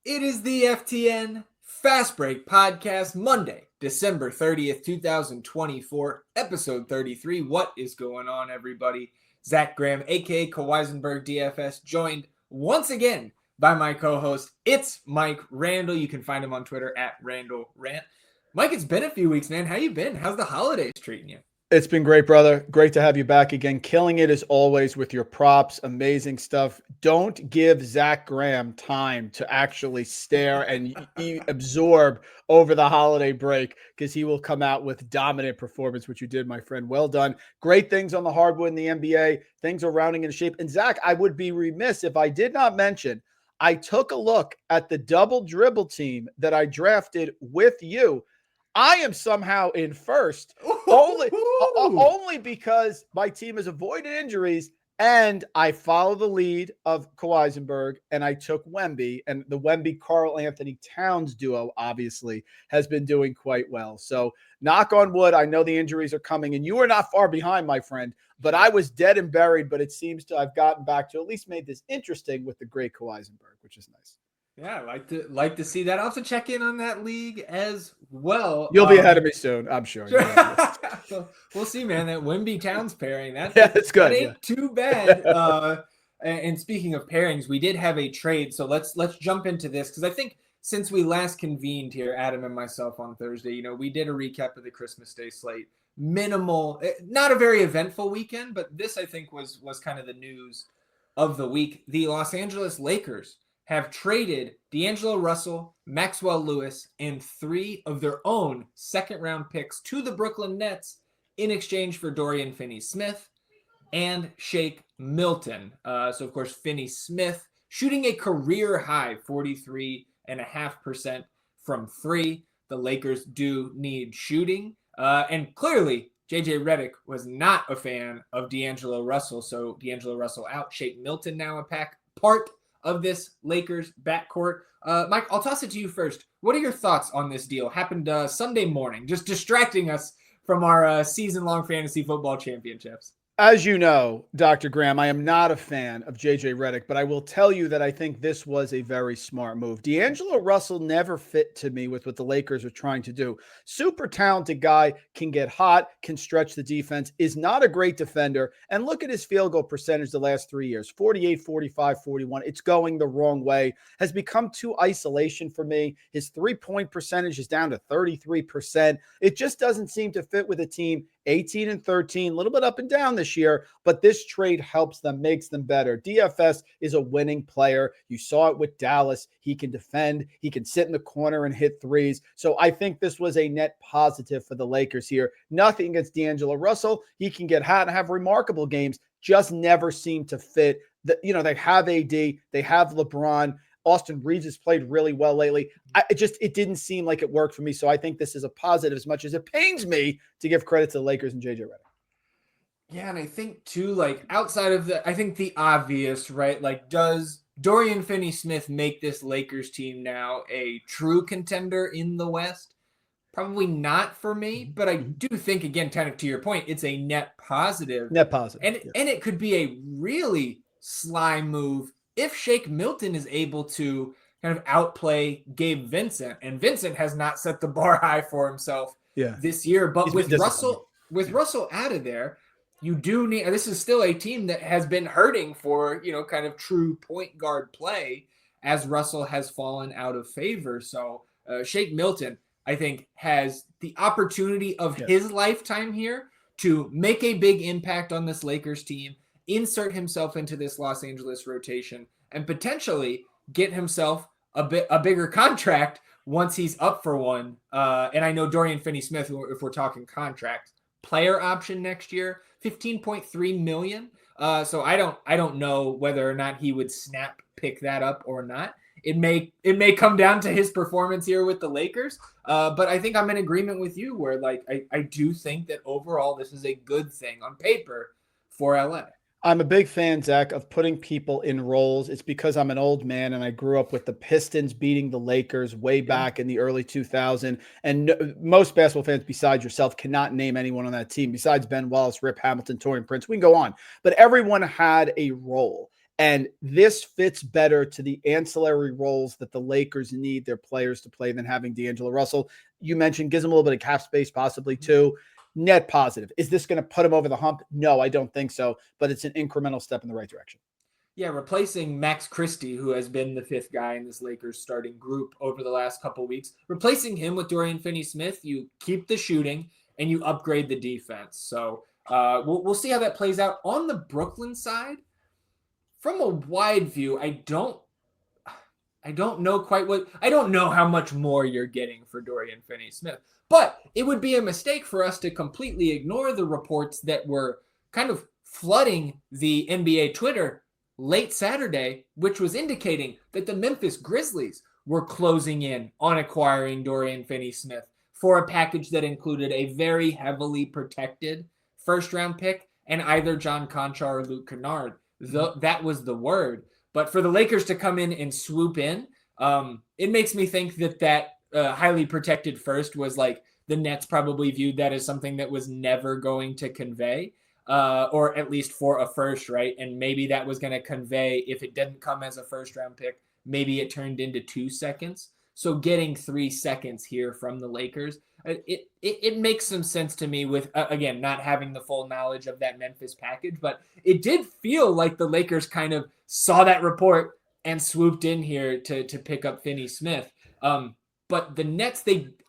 It is the FTN Fast Break Podcast, Monday, December 30th, 2024, episode 33. What is going on, everybody? Zach Graham, a.k.a. Kawaisenberg DFS, joined once again by my co-host. It's Mike Randall. You can find him on Twitter at RandallRant. Mike, it's been a few weeks, man. How you been? How's the holidays treating you? It's been great, brother. Great to have you back again. Killing it as always with your props. Amazing stuff. Don't give Zach Graham time to actually stare and absorb over the holiday break, because he will come out with dominant performance, which you did, my friend. Well done. Great things on the hardwood in the NBA. Things are rounding into shape. And Zach, I would be remiss if I did not mention, I took a look at the double dribble team that I drafted with you. I am somehow in first, only because my team has avoided injuries and I follow the lead of Kawaisenberg, and I took Wemby, and the Wemby-Karl Anthony Towns duo obviously has been doing quite well. So knock on wood, I know the injuries are coming, and you are not far behind, my friend, but I was dead and buried, but it seems to I've gotten back to at least made this interesting with the great Kawaisenberg, which is nice. Yeah, I like to see that. I'll have to check in on that league as well. You'll be ahead of me soon, I'm sure. So we'll see, man. That Wemby Towns pairing, that's good. That ain't too bad. And speaking of pairings, we did have a trade, so let's jump into this, because I think since we last convened here, Adam and myself on Thursday, we did a recap of the Christmas Day slate. Minimal, not a very eventful weekend, but this I think was kind of the news of the week. The Los Angeles Lakers have traded D'Angelo Russell, Maxwell Lewis, and 3 of their own second-round picks to the Brooklyn Nets in exchange for Dorian Finney-Smith and Shake Milton. So, of course, Finney-Smith shooting a career-high 43.5% from 3. The Lakers do need shooting. And clearly, JJ Redick was not a fan of D'Angelo Russell. So, D'Angelo Russell out. Shake Milton now a part of this Lakers backcourt. Mike, I'll toss it to you first. What are your thoughts on this deal? Happened Sunday morning, just distracting us from our season-long fantasy football championships. As you know, Dr. Graham, I am not a fan of JJ Redick, but I will tell you that I think this was a very smart move. D'Angelo Russell never fit to me with what the Lakers are trying to do. Super talented guy, can get hot, can stretch the defense, is not a great defender. And look at his field goal percentage the last 3 years, 48, 45, 41. It's going the wrong way. Has become too isolation for me. His three-point percentage is down to 33%. It just doesn't seem to fit with a team 18 and 13, a little bit up and down this year, but this trade helps them, makes them better. DFS is a winning player. You saw it with Dallas. He can defend. He can sit in the corner and hit threes. So I think this was a net positive for the Lakers here. Nothing against D'Angelo Russell. He can get hot and have remarkable games, just never seem to fit. They have AD. They have LeBron. Austin Reeves has played really well lately. It didn't seem like it worked for me. So I think this is a positive, as much as it pains me to give credit to the Lakers and JJ Redick. Yeah, and I think too, outside of I think the obvious, right? Does Dorian Finney-Smith make this Lakers team now a true contender in the West? Probably not for me, but I do think, again, kind of to your point, it's a net positive. Net positive. And it could be a really sly move if Shake Milton is able to kind of outplay Gabe Vincent, and Vincent has not set the bar high for himself this year, but with Russell out of there, you do need, this is still a team that has been hurting for, kind of true point guard play as Russell has fallen out of favor. So Shake Milton, I think, has the opportunity of his lifetime here to make a big impact on this Lakers team, insert himself into this Los Angeles rotation, and potentially get himself a bigger contract once he's up for one. And I know Dorian Finney-Smith, if we're talking contract, player option next year, $15.3 million. So I don't know whether or not he would pick that up or not. It may come down to his performance here with the Lakers. But I think I'm in agreement with you where I do think that overall this is a good thing on paper for LA. I'm a big fan, Zach, of putting people in roles. It's because I'm an old man and I grew up with the Pistons beating the Lakers way back in the early 2000s. And most basketball fans besides yourself cannot name anyone on that team besides Ben Wallace, Rip Hamilton, Taurean Prince. We can go on. But everyone had a role. And this fits better to the ancillary roles that the Lakers need their players to play than having D'Angelo Russell. You mentioned gives him a little bit of cap space, possibly too. Net positive. Is this going to put him over the hump? No, I don't think so. But it's an incremental step in the right direction. Yeah, replacing Max Christie, who has been the fifth guy in this Lakers starting group over the last couple of weeks, replacing him with Dorian Finney-Smith, you keep the shooting and you upgrade the defense. So we'll see how that plays out. On the Brooklyn side, from a wide view, I don't know I don't know how much more you're getting for Dorian Finney-Smith, but it would be a mistake for us to completely ignore the reports that were kind of flooding the NBA Twitter late Saturday, which was indicating that the Memphis Grizzlies were closing in on acquiring Dorian Finney-Smith for a package that included a very heavily protected first-round pick and either John Conchar or Luke Kennard. That was the word. But for the Lakers to come in and swoop in, it makes me think that highly protected first was like the Nets probably viewed that as something that was never going to convey, or at least for a first, right? And maybe that was going to convey, if it didn't come as a first-round pick, maybe it turned into 2 seconds. So getting 3 seconds here from the Lakers, it makes some sense to me with, again, not having the full knowledge of that Memphis package, but it did feel like the Lakers kind of saw that report and swooped in here to pick up Finney-Smith. But the Nets,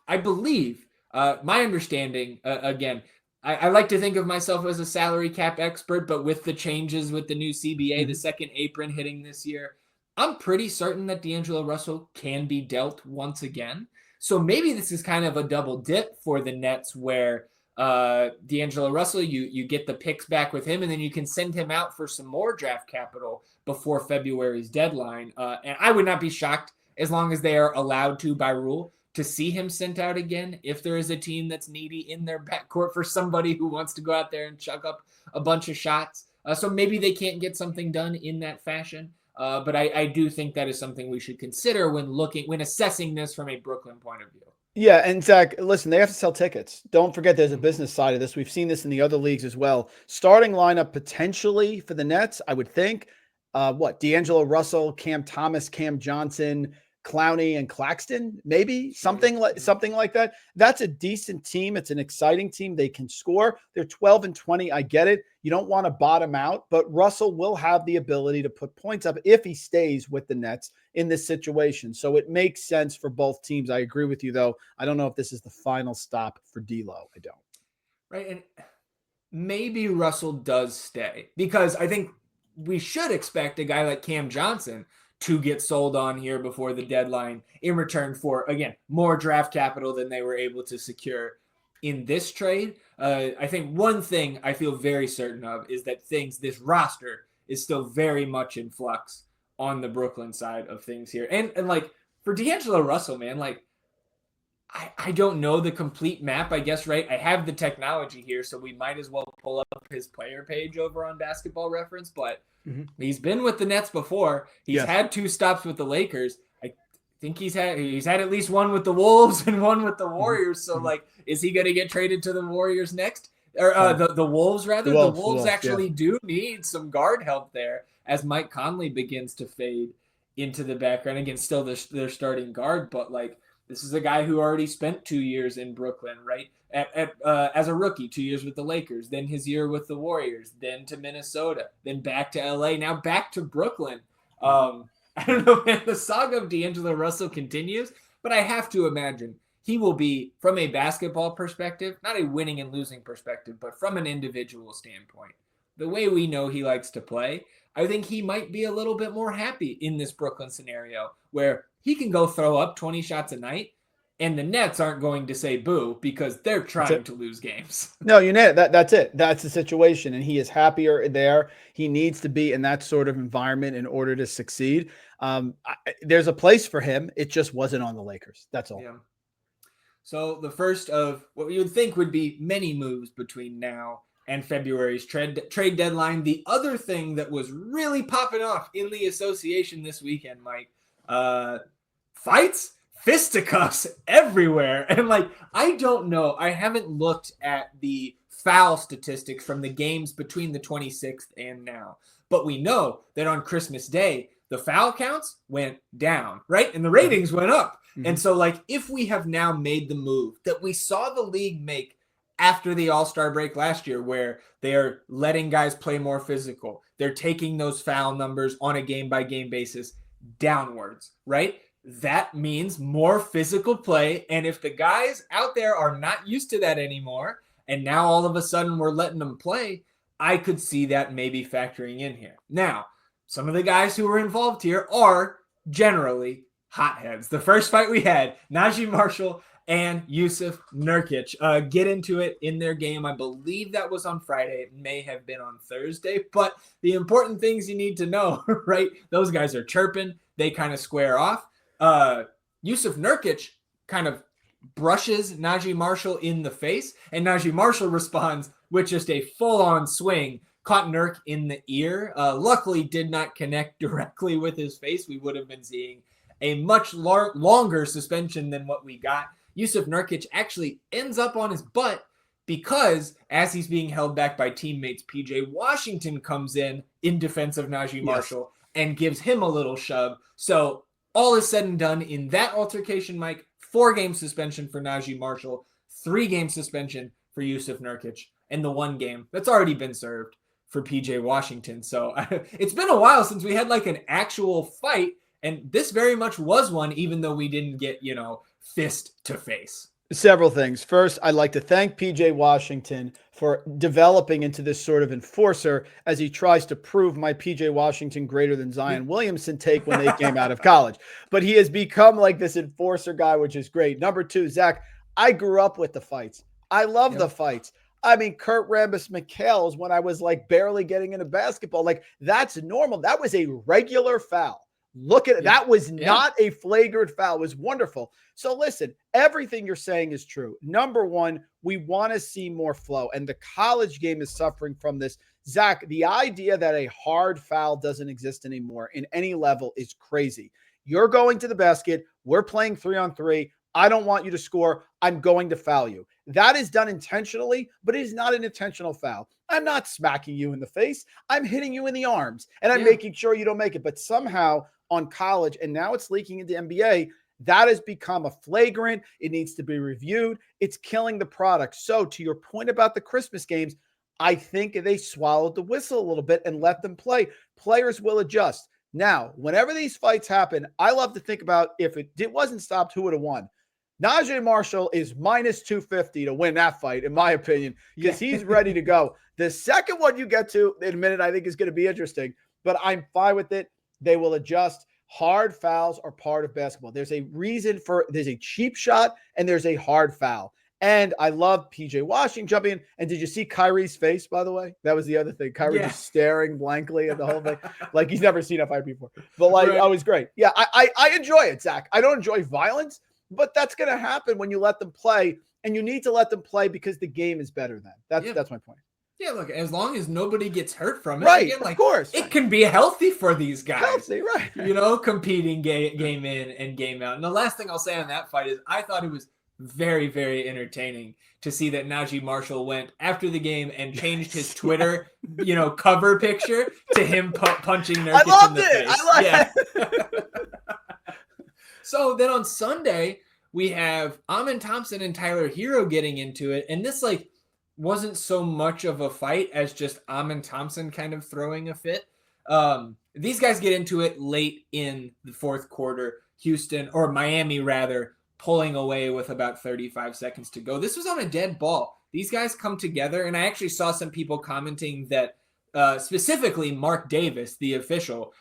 I believe, my understanding, again, I like to think of myself as a salary cap expert, but with the changes with the new CBA, the second apron hitting this year, I'm pretty certain that D'Angelo Russell can be dealt once again. So maybe this is kind of a double dip for the Nets where D'Angelo Russell, you get the picks back with him, and then you can send him out for some more draft capital before February's deadline. And I would not be shocked, as long as they are allowed to by rule, to see him sent out again if there is a team that's needy in their backcourt for somebody who wants to go out there and chuck up a bunch of shots. So maybe they can't get something done in that fashion. But I do think that is something we should consider when assessing this from a Brooklyn point of view. Yeah, and Zach, listen, they have to sell tickets. Don't forget there's a business side of this. We've seen this in the other leagues as well. Starting lineup potentially for the Nets, I would think. D'Angelo Russell, Cam Thomas, Cam Johnson, Clowney, and Claxton, maybe something like that. That's a decent team. It's an exciting team. They can score. They're 12-20. I get it. You don't want to bottom out, but Russell will have the ability to put points up if he stays with the Nets in this situation. So it makes sense for both teams. I agree with you, though. I don't know if this is the final stop for D'Lo. I don't. Right, and maybe Russell does stay, because I think we should expect a guy like Cam Johnson to get sold on here before the deadline in return for, again, more draft capital than they were able to secure in this trade. I think one thing I feel very certain of is that this roster is still very much in flux on the Brooklyn side of things here. And like for D'Angelo Russell, man, like I don't know the complete map, I guess, right? I have the technology here, so we might as well pull up his player page over on Basketball Reference, but he's been with the Nets before. He's had 2 stops with the Lakers. I think he's had at least one with the Wolves and one with the Warriors. So, like, is he going to get traded to the Warriors next? Or the Wolves, rather? The Wolves actually do need some guard help there as Mike Conley begins to fade into the background. Again, still their starting guard, but, like, this is a guy who already spent 2 years in Brooklyn, right? As a rookie, 2 years with the Lakers, then his year with the Warriors, then to Minnesota, then back to LA, now back to Brooklyn. I don't know, man, the saga of D'Angelo Russell continues, but I have to imagine he will be, from a basketball perspective, not a winning and losing perspective, but from an individual standpoint, the way we know he likes to play, I think he might be a little bit more happy in this Brooklyn scenario where he can go throw up 20 shots a night and the Nets aren't going to say boo because they're trying to lose games. No, you know that's it. That's the situation, and he is happier there. He needs to be in that sort of environment in order to succeed. There's a place for him. It just wasn't on the Lakers. That's all. Yeah. So the first of what you would think would be many moves between now and February's trade deadline. The other thing that was really popping off in the association this weekend, Mike, fights fisticuffs everywhere. And like, I don't know. I haven't looked at the foul statistics from the games between the 26th and now. But we know that on Christmas Day, the foul counts went down, right? And the ratings went up. Mm-hmm. And so, like, if we have now made the move that we saw the league make after the All-Star break last year, where they are letting guys play more physical, they're taking those foul numbers on a game-by-game basis downwards, right? That means more physical play. And if the guys out there are not used to that anymore, and now all of a sudden we're letting them play, I could see that maybe factoring in here. Now, some of the guys who were involved here are generally hotheads. The first fight we had, Najee Marshall and Jusuf Nurkic get into it in their game. I believe that was on Friday. It may have been on Thursday, but the important things you need to know, right? Those guys are chirping. They kind of square off. Jusuf Nurkic kind of brushes Najee Marshall in the face, and Najee Marshall responds with just a full-on swing, caught Nurk in the ear. Luckily did not connect directly with his face. We would have been seeing a much longer suspension than what we got. Jusuf Nurkic actually ends up on his butt because as he's being held back by teammates, PJ Washington comes in defense of Najee Marshall and gives him a little shove. So all is said and done in that altercation, Mike. 4-game suspension for Najee Marshall, 3-game suspension for Jusuf Nurkic, and the 1 game that's already been served for PJ Washington. So it's been a while since we had like an actual fight, and this very much was one, even though we didn't get, fist to face. Several things. First, I'd like to thank PJ Washington for developing into this sort of enforcer as he tries to prove my PJ Washington greater than Zion Williamson take when they came out of college. But he has become like this enforcer guy, which is great. Number 2, Zach, I grew up with the fights. I love the fights. I mean, Kurt Rambis McHale's when I was like barely getting into basketball. Like, that's normal. That was a regular foul. Look at it. That was not a flagrant foul. It was wonderful. So listen, everything you're saying is true. Number 1, we want to see more flow, and the college game is suffering from this. Zach, the idea that a hard foul doesn't exist anymore in any level is crazy. You're going to the basket. We're playing 3-on-3. I don't want you to score. I'm going to foul you. That is done intentionally, but it is not an intentional foul. I'm not smacking you in the face. I'm hitting you in the arms, and I'm making sure you don't make it. But somehow on college, and now it's leaking into NBA, that has become a flagrant. It needs to be reviewed. It's killing the product. So to your point about the Christmas games, I think they swallowed the whistle a little bit and let them play. Players will adjust. Now, whenever these fights happen, I love to think about if it wasn't stopped, who would have won? Najee Marshall is minus 250 to win that fight, in my opinion, because he's ready to go. The second one you get to in a minute, I think is going to be interesting, but I'm fine with it. They will adjust. Hard fouls are part of basketball. There's a cheap shot and there's a hard foul. And I love PJ Washington jumping in. And did you see Kyrie's face, by the way? That was the other thing. Kyrie just staring blankly at the whole thing. Like he's never seen a fight before. But it was great. Yeah, I enjoy it, Zach. I don't enjoy violence, but that's going to happen when you let them play. And you need to let them play because the game is better then. That's my point. Yeah, look, as long as nobody gets hurt from it, right? Again, of course, it can be healthy for these guys. Healthy, right? Competing game in and game out. And the last thing I'll say on that fight is I thought it was very, very entertaining to see that Najee Marshall went after the game and changed his Twitter, cover picture to him punching Nurkic in the face. I loved it. So then on Sunday we have Amin Thompson and Tyler Hero getting into it, and this wasn't so much of a fight as just Amin Thompson kind of throwing a fit. These guys get into it late in the fourth quarter. Miami rather, pulling away with about 35 seconds to go. This was on a dead ball. These guys come together, and I actually saw some people commenting that specifically Mark Davis, the official,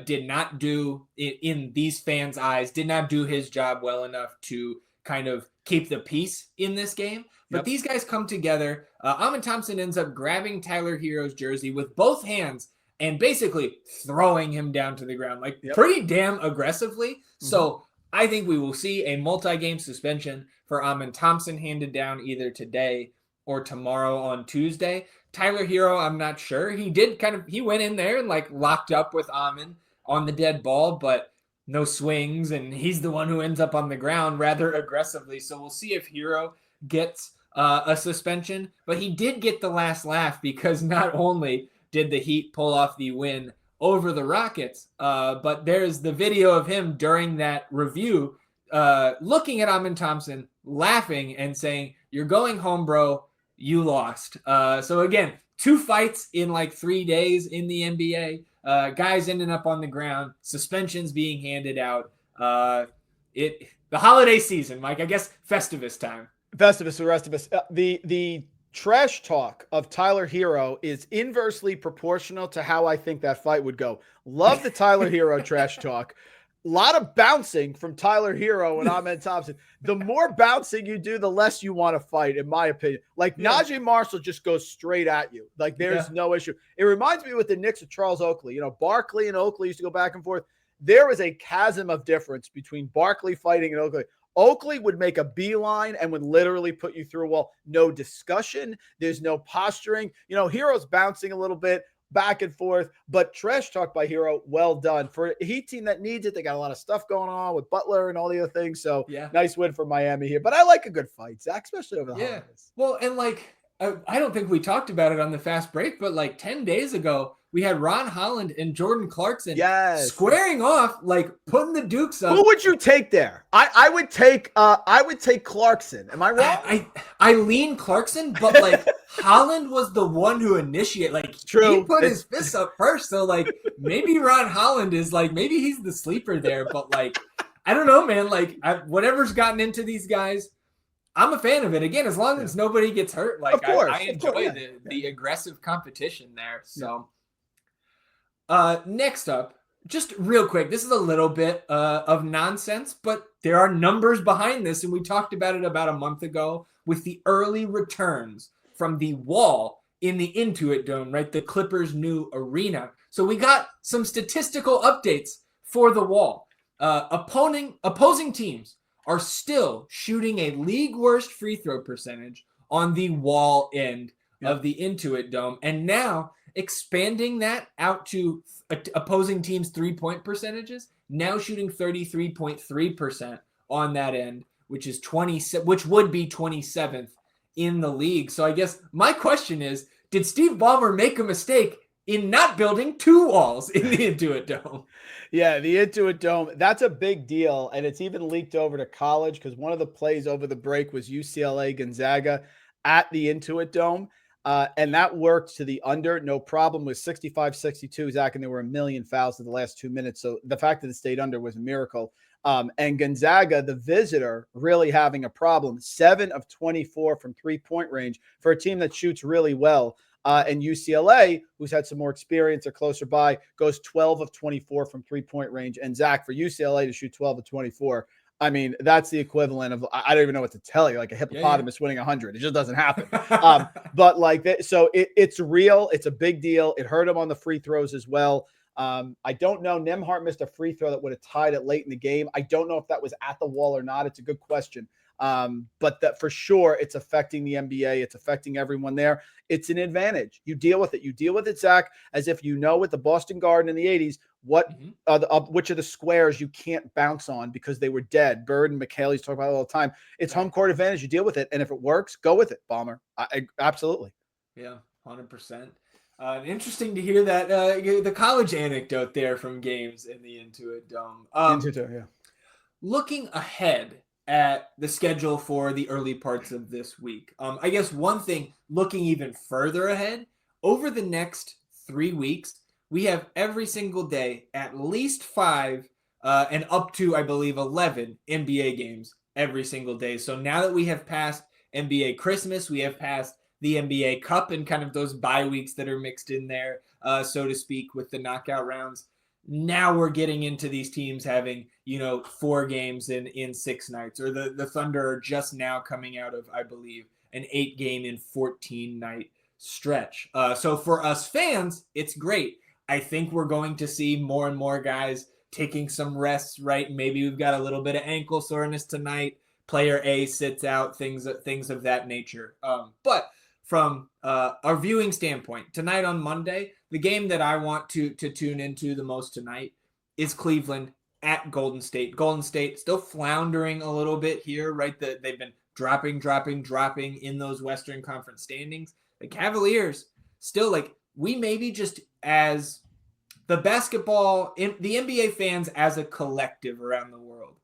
did not do, in these fans' eyes, did not do his job well enough to kind of keep the peace in this game. But these guys come together. Amin Thompson ends up grabbing Tyler Hero's jersey with both hands and basically throwing him down to the ground, pretty damn aggressively. Mm-hmm. So I think we will see a multi-game suspension for Amin Thompson handed down either today or tomorrow on Tuesday. Tyler Hero, I'm not sure. He went in there and locked up with Amin on the dead ball, but no swings, and he's the one who ends up on the ground rather aggressively. So we'll see if Hero gets a suspension, but he did get the last laugh because not only did the Heat pull off the win over the Rockets, but there's the video of him during that review looking at Amin Thompson, laughing and saying, "You're going home, bro. You lost." So again, 2 fights in like 3 days in the NBA. Guys ending up on the ground, suspensions being handed out. The holiday season, Mike. I guess Festivus time. Festivus, the rest of us. The trash talk of Tyler Hero is inversely proportional to how I think that fight would go. Love the Tyler Hero trash talk. A lot of bouncing from Tyler Hero and Ahmed Thompson. The more bouncing you do, the less you want to fight, in my opinion. Like Najee Marshall just goes straight at you. Like there's no issue. It reminds me with the Knicks of Charles Oakley. You know, Barkley and Oakley used to go back and forth. There was a chasm of difference between Barkley fighting and Oakley. Oakley would make a beeline and would literally put you through a wall. No discussion. There's no posturing. You know, Hero's bouncing a little bit back and forth, but trash talk by Hero, well done. For a Heat team that needs it, they got a lot of stuff going on with Butler and all the other things. So nice win for Miami here. But I like a good fight, Zach, especially over the holidays. Well, and like, I don't think we talked about it on the fast break, but like 10 days ago, we had Ron Holland and Jordan Clarkson squaring off, like putting the Dukes up. Who would you take there? I would take Clarkson. Am I wrong? I lean Clarkson, but like Holland was the one who initiated. Like he put his fists up first, so like maybe Ron Holland is like maybe he's the sleeper there, but like I don't know, man. Like whatever's gotten into these guys, I'm a fan of it. Again, as long as nobody gets hurt, like I enjoy the aggressive competition there. So. Next up, just real quick, this is a little bit of nonsense, but there are numbers behind this, and we talked about it about a month ago with the early returns from the wall in the Intuit Dome, right? The Clippers' new arena. So we got some statistical updates for the wall. Opposing teams are still shooting a league worst free throw percentage on the wall end of the Intuit Dome, and now expanding that out to opposing teams' 3-point percentages, now shooting 33.3% on that end, which is which would be 27th in the league. So I guess my question is, did Steve Ballmer make a mistake in not building 2 walls in the Intuit Dome? Yeah, the Intuit Dome, that's a big deal, and it's even leaked over to college because one of the plays over the break was UCLA Gonzaga at the Intuit Dome. And that worked to the under, no problem, with 65-62, Zach, and there were a million fouls in the last 2 minutes. So the fact that it stayed under was a miracle. And Gonzaga, the visitor, really having a problem. 7 of 24 from 3-point range for a team that shoots really well. And UCLA, who's had some more experience or closer by, goes 12 of 24 from 3-point range. And Zach, for UCLA to shoot 12 of 24, I mean, that's the equivalent of, I don't even know what to tell you, like a hippopotamus winning 100. It just doesn't happen. But like that, so it's real. It's a big deal. It hurt him on the free throws as well. I don't know. Nembhard missed a free throw that would have tied it late in the game. I don't know if that was at the wall or not. It's a good question. But that for sure, it's affecting the NBA. It's affecting everyone there. It's an advantage. You deal with it. You deal with it, Zach, as if you know with the Boston Garden in the 80s, which of the squares you can't bounce on because they were dead. Bird and McHaley's talk about it all the time. It's home court advantage. You deal with it. And if it works, go with it, Ballmer. Absolutely. Yeah, 100%. Interesting to hear that the college anecdote there from games in the Intuit Dome. Looking ahead at the schedule for the early parts of this week, I guess one thing, looking even further ahead, over the next 3 weeks, we have every single day at least 5 and up to, I believe, 11 NBA games every single day. So now that we have passed NBA Christmas, we have passed the NBA Cup and kind of those bye weeks that are mixed in there, so to speak, with the knockout rounds. Now we're getting into these teams having, 4 games in 6 nights, or the Thunder are just now coming out of, I believe, an 8-game in 14-night stretch. So for us fans, it's great. I think we're going to see more and more guys taking some rests, right? Maybe we've got a little bit of ankle soreness tonight. Player A sits out, things of that nature. But from our viewing standpoint, tonight on Monday, the game that I want to tune into the most tonight is Cleveland at Golden State. Golden State still floundering a little bit here, right? They've been dropping in those Western Conference standings. The Cavaliers still, like, we maybe just as the basketball, the NBA fans as a collective around the world,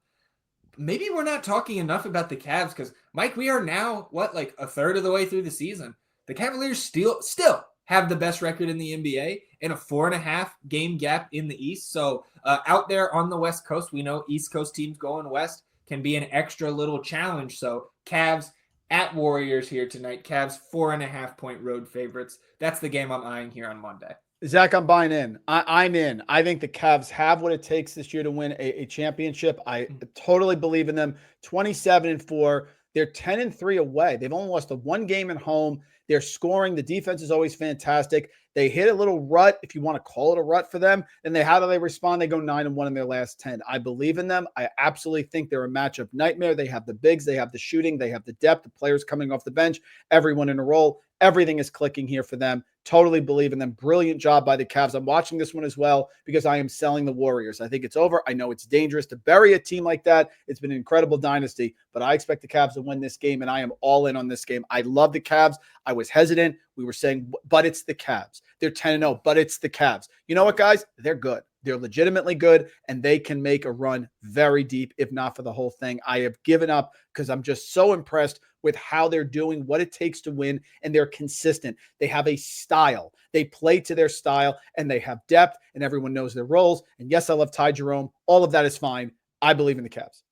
maybe we're not talking enough about the Cavs because, Mike, we are now, like a third of the way through the season. The Cavaliers still have the best record in the NBA and a 4.5 game gap in the East. So out there on the West Coast, we know East Coast teams going West can be an extra little challenge. So Cavs at Warriors here tonight. Cavs 4.5 point road favorites. That's the game I'm eyeing here on Monday. Zach, I'm buying in. I'm in. I think the Cavs have what it takes this year to win a championship. I totally believe in them. 27-4. They're 10-3 away. They've only lost the one game at home. They're scoring. The defense is always fantastic. They hit a little rut, if you want to call it a rut for them. And how do they respond? They go 9-1 in their last 10. I believe in them. I absolutely think they're a matchup nightmare. They have the bigs. They have the shooting. They have the depth. The players coming off the bench. Everyone in a role. Everything is clicking here for them. Totally believe in them. Brilliant job by the Cavs. I'm watching this one as well because I am selling the Warriors. I think it's over. I know it's dangerous to bury a team like that. It's been an incredible dynasty, but I expect the Cavs to win this game, and I am all in on this game. I love the Cavs. I was hesitant. We were saying, but it's the Cavs. They're 10-0, but it's the Cavs. You know what, guys? They're good. They're legitimately good, and they can make a run very deep, if not for the whole thing. I have given up because I'm just so impressed with how they're doing, what it takes to win, and they're consistent. They have a style. They play to their style, and they have depth, and everyone knows their roles. And yes, I love Ty Jerome. All of that is fine. I believe in the Cavs.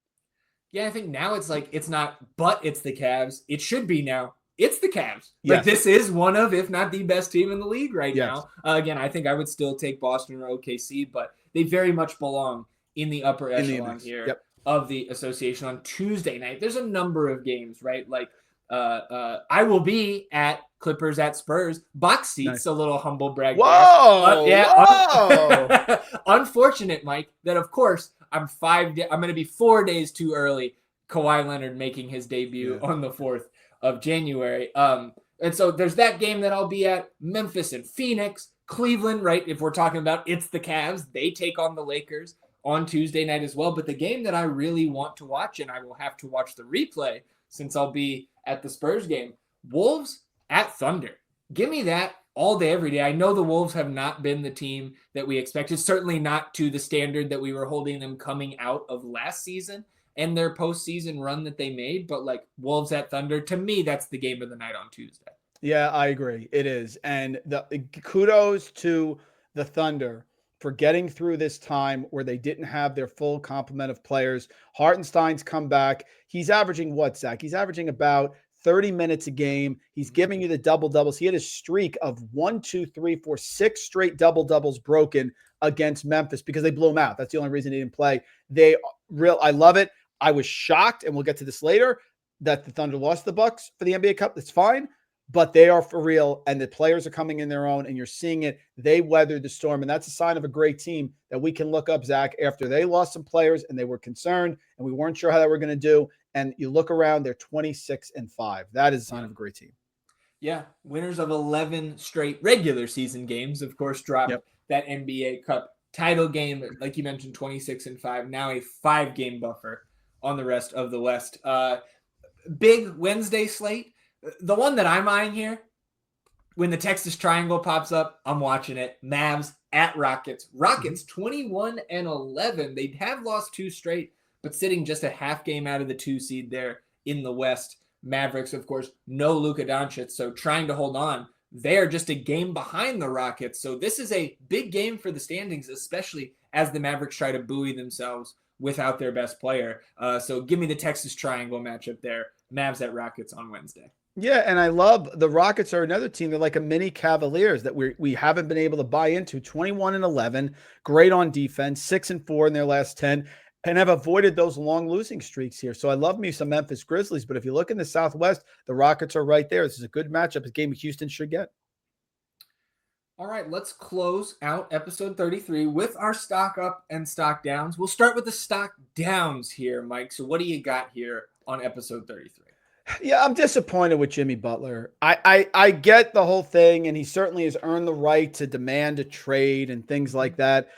Yeah, I think now it's like, it's not, but it's the Cavs. It should be now. It's the Cavs. Yes. Like, this is one of, if not the best team in the league right now. Again, I think I would still take Boston or OKC, but they very much belong in the upper echelon here of the association on Tuesday night. There's a number of games, right? Like, I will be at Clippers at Spurs. Box seats, nice. A little humble brag. Whoa! Whoa! Unfortunate, Mike, that of course I'm going to be 4 days too early. Kawhi Leonard making his debut on the 4th of January. And so there's that game that I'll be at. Memphis and Phoenix, Cleveland, right? If we're talking about it's the Cavs, they take on the Lakers on Tuesday night as well. But the game that I really want to watch, and I will have to watch the replay since I'll be at the Spurs game, Wolves at Thunder. Give me that all day, every day. I know the Wolves have not been the team that we expected, certainly not to the standard that we were holding them coming out of last season and their postseason run that they made. But like, Wolves at Thunder, to me, that's the game of the night on Tuesday. Yeah, I agree. It is. And the kudos to the Thunder for getting through this time where they didn't have their full complement of players. Hartenstein's come back. He's averaging what, Zach? He's averaging about 30 minutes a game. He's giving you the double-doubles. He had a streak of 6 straight double-doubles broken against Memphis because they blew him out. That's the only reason he didn't play. I love it. I was shocked, and we'll get to this later, that the Thunder lost the Bucks for the NBA Cup. That's fine. But they are for real, and the players are coming in their own, and you're seeing it. They weathered the storm, and that's a sign of a great team that we can look up, Zach, after they lost some players and they were concerned, and we weren't sure how they were going to do. And you look around, they're 26-5. That is a sign of a great team. Yeah, winners of 11 straight regular season games, of course, dropped that NBA Cup title game, like you mentioned, 26-5. Now a 5-game buffer on the rest of the West. Big Wednesday slate. The one that I'm eyeing here, when the Texas Triangle pops up, I'm watching it. Mavs at Rockets. Rockets 21-11. They have lost 2 straight, but sitting just a half game out of the 2 seed there in the West. Mavericks, of course, no Luka Doncic, so trying to hold on. They are just a game behind the Rockets. So this is a big game for the standings, especially as the Mavericks try to buoy themselves without their best player. So give me the Texas Triangle matchup there. Mavs at Rockets on Wednesday. Yeah, and I love the Rockets are another team. They're like a mini Cavaliers that we haven't been able to buy into. 21-11, great on defense, 6-4 in their last 10, and have avoided those long losing streaks here. So I love me some Memphis Grizzlies, but if you look in the Southwest, the Rockets are right there. This is a good matchup. A game Houston should get. All right, let's close out episode 33 with our stock up and stock downs. We'll start with the stock downs here, Mike. So what do you got here on episode 33? Yeah, I'm disappointed with Jimmy Butler. I get the whole thing, and he certainly has earned the right to demand a trade and things like that.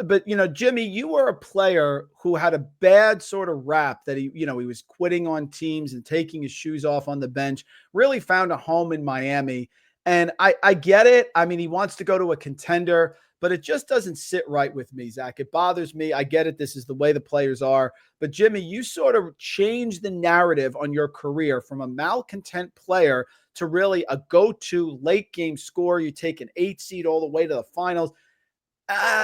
But, Jimmy, you were a player who had a bad sort of rap that he was quitting on teams and taking his shoes off on the bench, really found a home in Miami. And I get it. I mean, he wants to go to a contender, but it just doesn't sit right with me, Zach. It bothers me. I get it. This is the way the players are. But, Jimmy, you sort of changed the narrative on your career from a malcontent player to really a go-to late game scorer. You take an 8 seed all the way to the finals.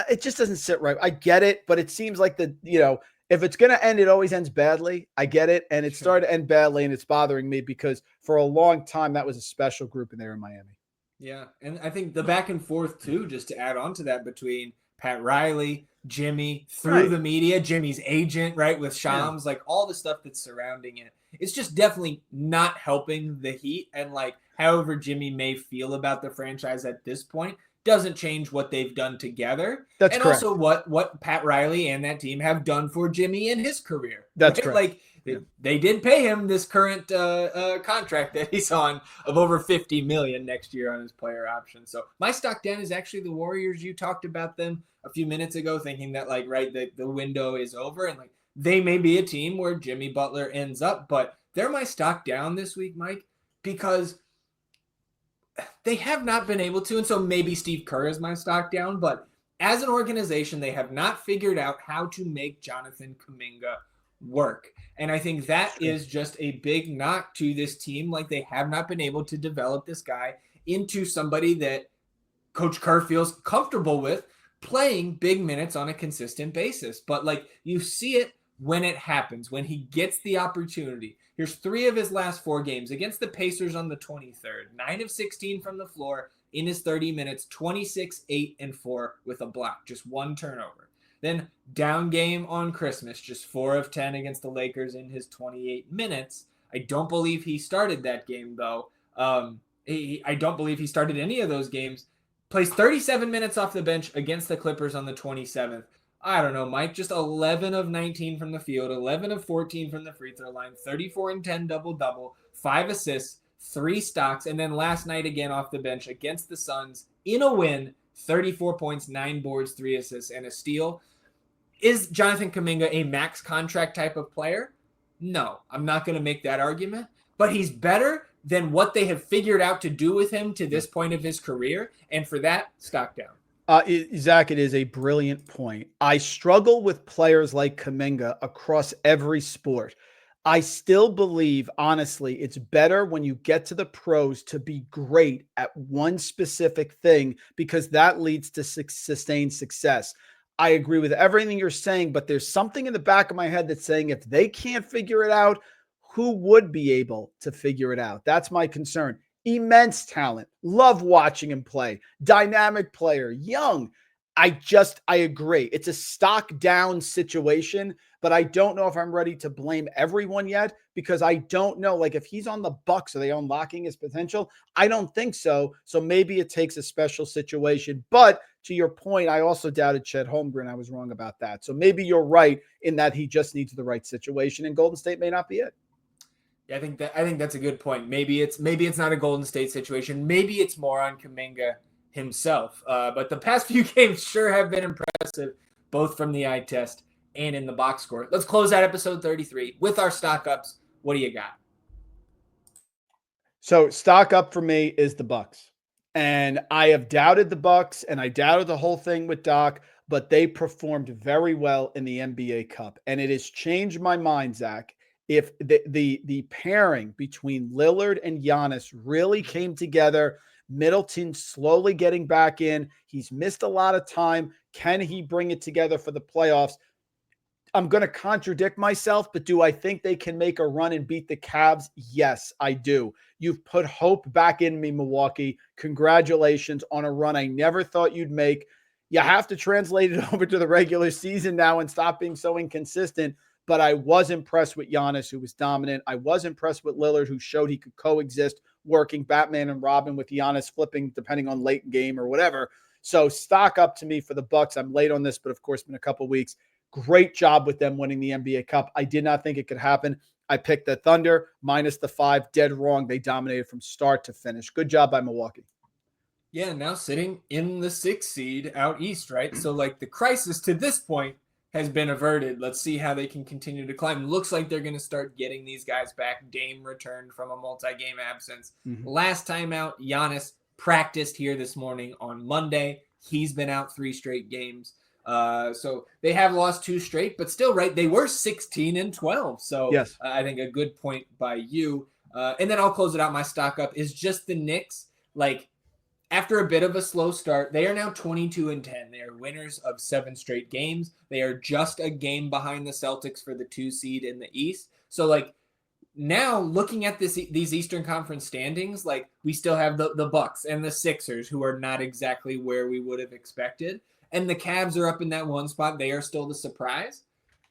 It just doesn't sit right. I get it, but it seems like if it's going to end, it always ends badly. I get it. And it started to end badly, and it's bothering me because for a long time, that was a special group in there in Miami. Yeah. And I think the back and forth too, just to add on to that, between Pat Riley, Jimmy, through the media, Jimmy's agent, right, with Shams, like all the stuff that's surrounding it. It's just definitely not helping the Heat. And however Jimmy may feel about the franchise at this point, doesn't change what they've done together. That's correct. Also what Pat Riley and that team have done for Jimmy in his career. That's correct. They did pay him this current contract that he's on of over $50 million next year on his player option. So my stock down is actually the Warriors. You talked about them a few minutes ago, thinking that the window is over, and they may be a team where Jimmy Butler ends up, but they're my stock down this week, Mike, because they have not been able to, and so maybe Steve Kerr is my stock down, but as an organization, they have not figured out how to make Jonathan Kuminga work. And I think that is just a big knock to this team. They have not been able to develop this guy into somebody that Coach Kerr feels comfortable with playing big minutes on a consistent basis. But you see it when it happens, when he gets the opportunity. Here's 3 of his last 4 games against the Pacers on the 23rd. 9 of 16 from the floor in his 30 minutes, 26, 8, and 4 with a block, just 1 turnover. Then down game on Christmas, just 4 of 10 against the Lakers in his 28 minutes. I don't believe he started that game, though. I don't believe he started any of those games. Plays 37 minutes off the bench against the Clippers on the 27th. I don't know, Mike, just 11 of 19 from the field, 11 of 14 from the free throw line, 34 and 10 double-double, 5 assists, 3 stocks, and then last night again off the bench against the Suns in a win, 34 points, 9 boards, 3 assists, and a steal. Is Jonathan Kuminga a max contract type of player? No, I'm not going to make that argument, but he's better than what they have figured out to do with him to this point of his career, and for that, stock down. Zach, it is a brilliant point. I struggle with players like Kuminga across every sport. I still believe, honestly, it's better when you get to the pros to be great at one specific thing, because that leads to sustained success. I agree with everything you're saying, but there's something in the back of my head that's saying if they can't figure it out, who would be able to figure it out? That's my concern. Immense talent. Love watching him play. Dynamic player. Young. I agree. It's a stock down situation, but I don't know if I'm ready to blame everyone yet, because I don't know. If he's on the Bucks, are they unlocking his potential? I don't think so. So maybe it takes a special situation. But to your point, I also doubted Chet Holmgren. I was wrong about that. So maybe you're right in that he just needs the right situation, and Golden State may not be it. Yeah, I think that's a good point. Maybe it's not a Golden State situation. Maybe it's more on Kuminga himself. But the past few games sure have been impressive, both from the eye test and in the box score. Let's close out episode 33 with our stock ups. What do you got? So stock up for me is the Bucks. And I have doubted the Bucks, and I doubted the whole thing with Doc, but they performed very well in the NBA Cup. And it has changed my mind, Zach. If the pairing between Lillard and Giannis really came together, Middleton slowly getting back in. He's missed a lot of time. Can he bring it together for the playoffs? I'm going to contradict myself, but do I think they can make a run and beat the Cavs? Yes, I do. You've put hope back in me, Milwaukee. Congratulations on a run I never thought you'd make. You have to translate it over to the regular season now and stop being so inconsistent. But I was impressed with Giannis, who was dominant. I was impressed with Lillard, who showed he could coexist, working Batman and Robin with Giannis flipping depending on late game or whatever. So stock up to me for the Bucks. I'm late on this, but of course, been a couple weeks. Great job with them winning the NBA Cup. I did not think it could happen. I picked the Thunder minus the 5. Dead wrong. They dominated from start to finish. Good job by Milwaukee. Yeah, now sitting in the 6th seed out east, right? So like the crisis to this point has been averted. Let's see how they can continue to climb. Looks like they're going to start getting these guys back. Dame returned from a multi-game absence. Last time out, Giannis practiced here this morning on Monday. He's been out 3 straight games. So they have lost 2 straight, but still, right? They were 16-12. So yes. I think a good point by you. And then I'll close it out. My stock up is just the Knicks. Like, after a bit of a slow start, they are now 22-10. They are winners of 7 straight games. They are just a game behind the Celtics for the 2 seed in the East. So, like, now looking at these Eastern Conference standings, like, we still have the Bucks and the Sixers, who are not exactly where we would have expected. And the Cavs are up in that 1 spot. They are still the surprise.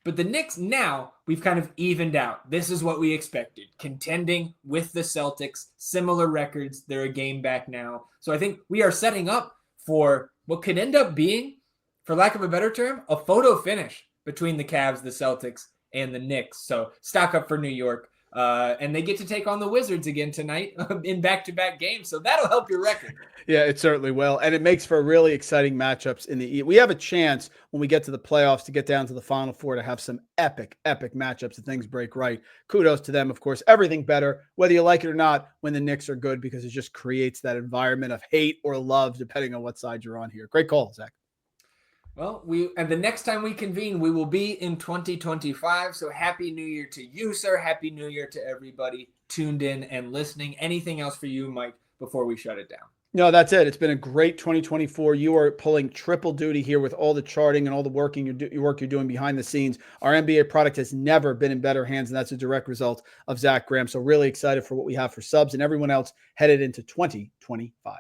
But the Knicks, now we've kind of evened out. This is what we expected. Contending with the Celtics, similar records. They're a game back now. So I think we are setting up for what could end up being, for lack of a better term, a photo finish between the Cavs, the Celtics, and the Knicks. So stock up for New York. And they get to take on the Wizards again tonight in back-to-back games. So that'll help your record. Yeah, it certainly will. And it makes for really exciting matchups in the East. We have a chance when we get to the playoffs to get down to the Final Four to have some epic matchups if things break right. Kudos to them, of course. Everything better, whether you like it or not, when the Knicks are good, because it just creates that environment of hate or love, depending on what side you're on here. Great call, Zach. Well, and the next time we convene, we will be in 2025. So happy New Year to you, sir. Happy New Year to everybody tuned in and listening. Anything else for you, Mike, before we shut it down? No, that's it. It's been a great 2024. You are pulling triple duty here with all the charting and all the work you're doing behind the scenes. Our NBA product has never been in better hands, and that's a direct result of Zach Graham. So really excited for what we have for subs and everyone else headed into 2025.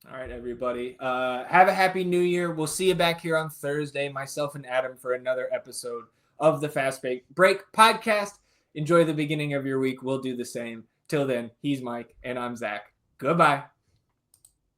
All right, everybody. Have a happy New Year. We'll see you back here on Thursday, myself and Adam, for another episode of the Fast Break podcast. Enjoy the beginning of your week. We'll do the same. Till then, he's Mike, and I'm Zach. Goodbye.